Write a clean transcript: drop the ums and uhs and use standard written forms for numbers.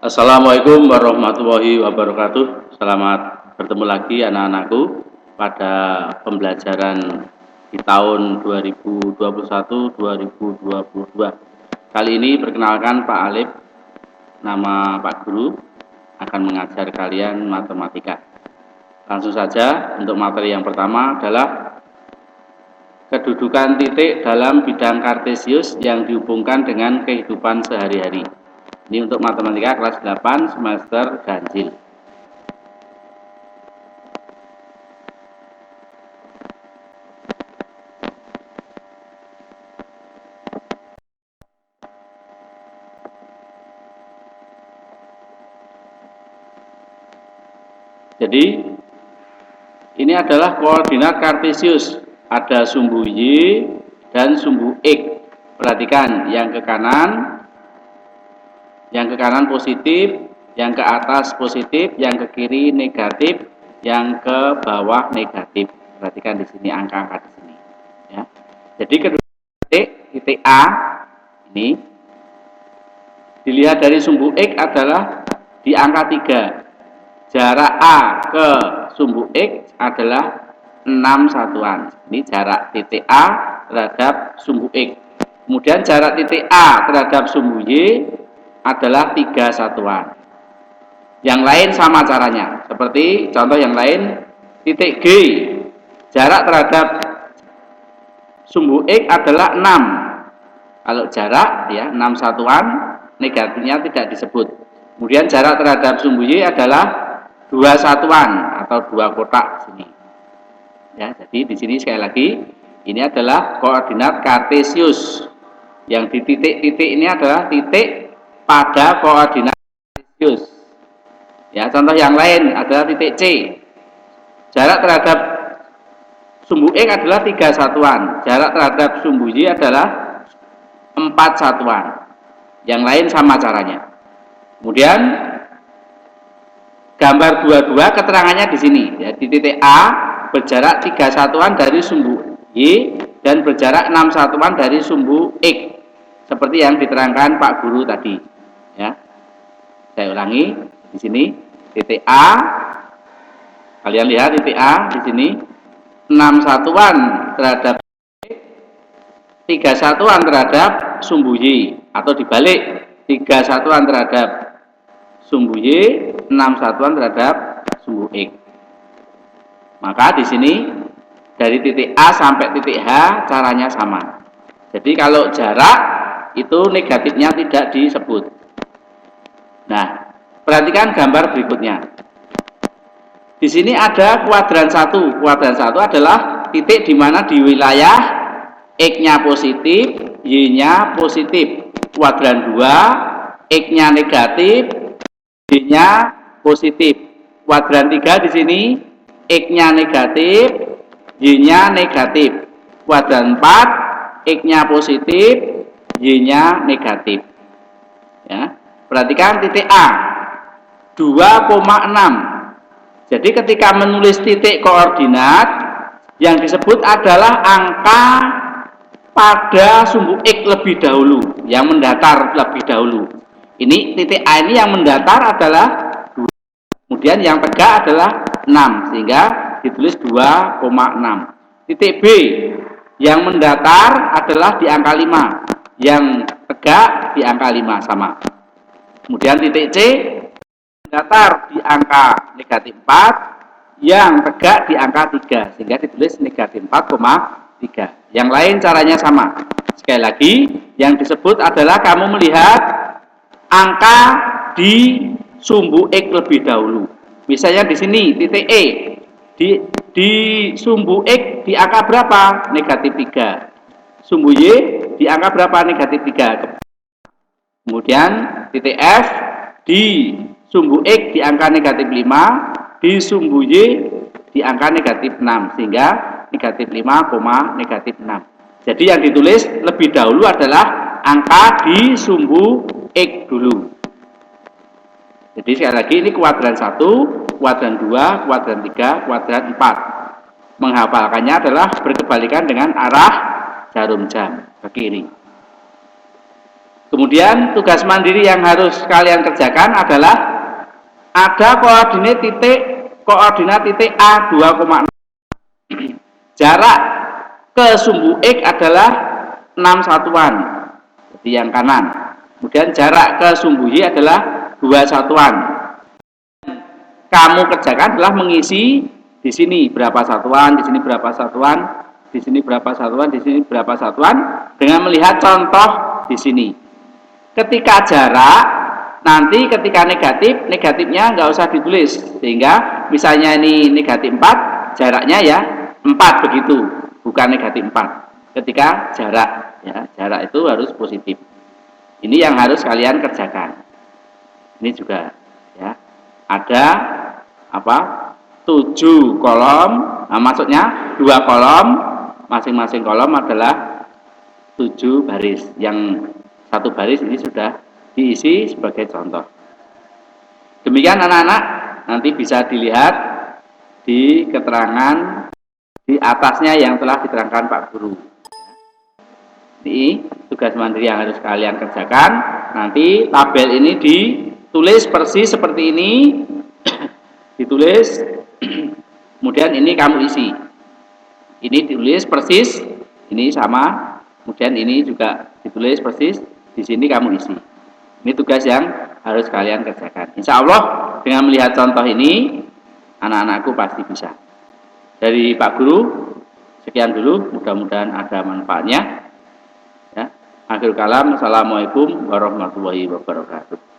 Assalamualaikum warahmatullahi wabarakatuh. Selamat bertemu lagi anak-anakku pada pembelajaran di tahun 2021-2022. Kali ini perkenalkan Pak Alif, nama Pak Guru akan mengajar kalian matematika. Langsung saja untuk materi yang pertama adalah kedudukan titik dalam bidang kartesius yang dihubungkan dengan kehidupan sehari-hari. Ini untuk matematika kelas 8 semester ganjil. Jadi ini adalah koordinat kartesius. Ada sumbu Y dan sumbu X. Perhatikan yang ke kanan positif, yang ke atas positif, yang ke kiri negatif, yang ke bawah negatif. Perhatikan di sini angka-angka di sini. Ya. Jadi kedua titik A ini dilihat dari sumbu X adalah di angka 3. Jarak A ke sumbu X adalah 6 satuan. Ini jarak titik A terhadap sumbu X. Kemudian jarak titik A terhadap sumbu Y adalah 3 satuan. Yang lain sama caranya. Seperti contoh yang lain, titik G. Jarak terhadap sumbu X adalah 6. Kalau jarak ya 6 satuan, negatifnya tidak disebut. Kemudian jarak terhadap sumbu Y adalah 2 satuan atau 2 kotak sini. Ya, jadi di sini sekali lagi ini adalah koordinat kartesius. Yang di titik-titik ini adalah titik pada koordinat kartesius. Ya, contoh yang lain adalah titik C. Jarak terhadap sumbu X adalah 3 satuan. Jarak terhadap sumbu Y adalah 4 satuan. Yang lain sama caranya. Kemudian gambar 22 keterangannya di sini. Ya, di titik A berjarak 3 satuan dari sumbu Y dan berjarak 6 satuan dari sumbu X. Seperti yang diterangkan Pak Guru tadi. Ya. Saya ulangi di sini titik A. Kalian lihat titik A di sini 6 satuan terhadap X, 3 satuan terhadap sumbu Y atau dibalik 3 satuan terhadap sumbu Y, 6 satuan terhadap sumbu X. Maka di sini dari titik A sampai titik H caranya sama. Jadi kalau jarak itu negatifnya tidak disebut. Nah, perhatikan gambar berikutnya. Di sini ada kuadran 1. Kuadran 1 adalah titik di mana di wilayah X-nya positif, Y-nya positif. Kuadran 2, X-nya negatif, Y-nya positif. Kuadran 3 di sini X-nya negatif, Y-nya negatif. Kuadran 4, X-nya positif, Y-nya negatif. Ya. Perhatikan titik A, 2,6. Jadi ketika menulis titik koordinat, yang disebut adalah angka pada sumbu X lebih dahulu, yang mendatar lebih dahulu. Ini titik A ini yang mendatar adalah 2. Kemudian yang tegak adalah 6, sehingga ditulis 2,6. Titik B yang mendatar adalah di angka 5, yang tegak di angka 5 sama. Kemudian titik C mendatar di angka negatif 4, yang tegak di angka 3, sehingga ditulis negatif 4,3. Yang lain caranya sama. Sekali lagi, yang disebut adalah kamu melihat angka di sumbu X lebih dahulu. Misalnya di sini titik E, di sumbu X di angka berapa? Negatif 3. Sumbu Y di angka berapa? Negatif 3. Kemudian titik F di sumbu X di angka negatif 5, di sumbu Y di angka negatif 6, sehingga negatif 5, negatif 6. Jadi yang ditulis lebih dahulu adalah angka di sumbu X dulu. Jadi sekali lagi ini kuadran 1, kuadran 2, kuadran 3, kuadran 4. Menghafalkannya adalah berkebalikan dengan arah jarum jam ke kiri. Kemudian tugas mandiri yang harus kalian kerjakan adalah ada koordinat titik A 2,6. Jarak ke sumbu X adalah 6 satuan. Jadi yang kanan. Kemudian jarak ke sumbu Y adalah 2 satuan. Kamu kerjakan adalah mengisi di sini berapa satuan, di sini berapa satuan, di sini berapa satuan, di sini berapa satuan, dengan melihat contoh di sini. Ketika jarak, nanti ketika negatifnya nggak usah ditulis, sehingga misalnya ini negatif 4, jaraknya ya 4 begitu, bukan negatif 4. Ketika jarak, ya jarak itu harus positif. Ini yang harus kalian kerjakan. Ini juga, ya ada 7 kolom, nah maksudnya 2 kolom, masing-masing kolom adalah 7 baris, yang 1 baris ini sudah diisi sebagai contoh. Demikian anak-anak, nanti bisa dilihat di keterangan di atasnya yang telah diterangkan Pak Guru. Ini tugas mandiri yang harus kalian kerjakan. Nanti tabel ini ditulis persis seperti ini, ditulis, kemudian ini kamu isi. Ini ditulis persis, ini sama, kemudian ini juga ditulis persis, di sini kamu isi. Ini tugas yang harus kalian kerjakan. Insya Allah dengan melihat contoh ini, anak-anakku pasti bisa. Dari Pak Guru, sekian dulu, mudah-mudahan ada manfaatnya. Ya. Akhir kalam, assalamualaikum warahmatullahi wabarakatuh.